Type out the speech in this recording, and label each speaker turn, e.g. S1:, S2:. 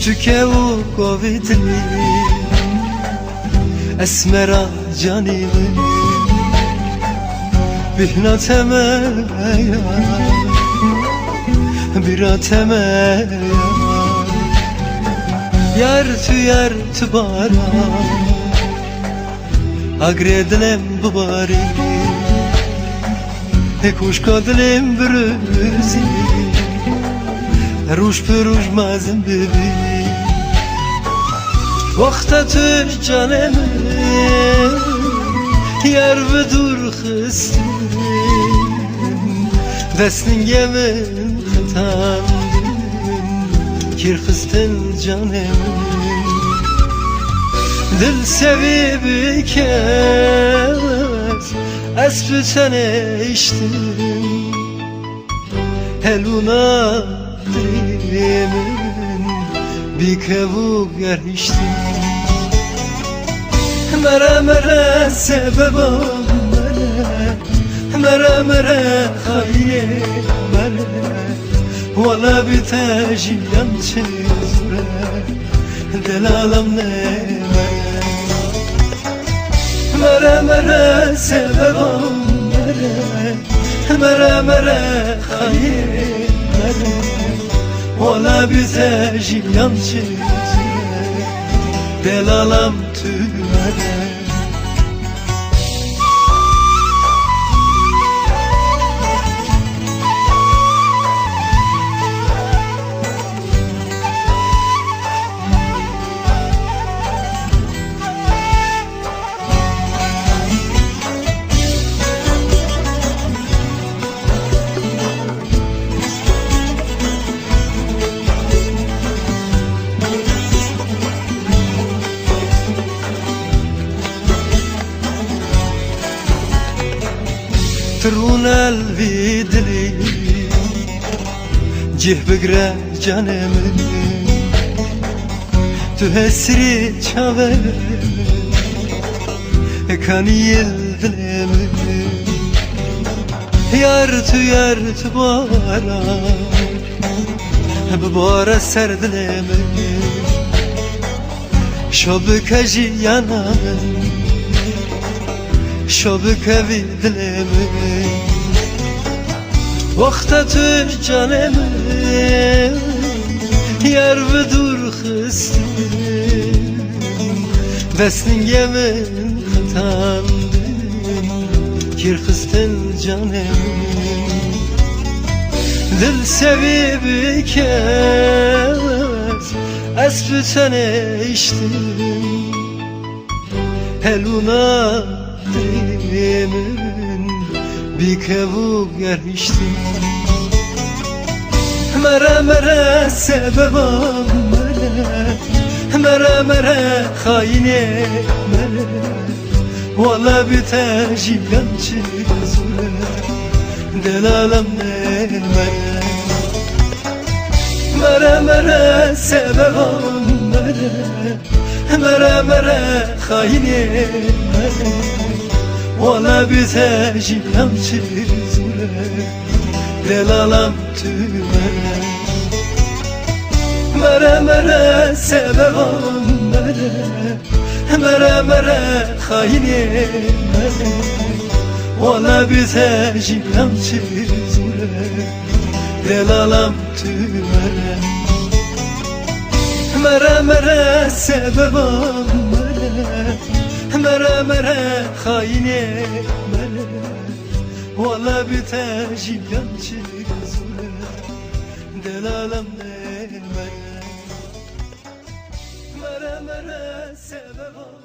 S1: Çünkü o kovidli esmera canımı bihna temaya bir temaya yar tu bara agredlem bu bari kuş kadlem brüzi روش پروش مازم ببین وقت تو جانم یار و دور خستم دستنگمن خطاندم کیر خستن جانم دل sebebi kez اسب تنه içtim heluna bir kevuk eriştim Mere mere sebebim mere mere hayye mere Valla bir tecilem çizre delalım ne mere mere sebebim mere mere hayye mere Ola bize jilyan çizre delalam tümere ترون الفيدلي جه بقرا جانمي تهسري çaver كان يلدلمي yar tu bara ببارا سردلمي شبكجي yanamın شبك في دلمي وقت تو جانمي yar ve dur xıstim Vesningemin xıtandım Kir xıstin canım Dil sebebi kez Esbü tene içtim Heluna Dilimin bir kevuk eriştim Mere mere sebebim mere mere hayine mere Valla bir tecilem çizre delalem ne mere mere sebebim mere mere hayine mere Valla bize jilem çizre delalam tümere Mere mere sebebim mere mere hayine mere Valla bize jilem çizre delalam tümere Mere mere sebebim mere mere hayine mere Valla bir tecilem çizre delalem ne mere mere sebebim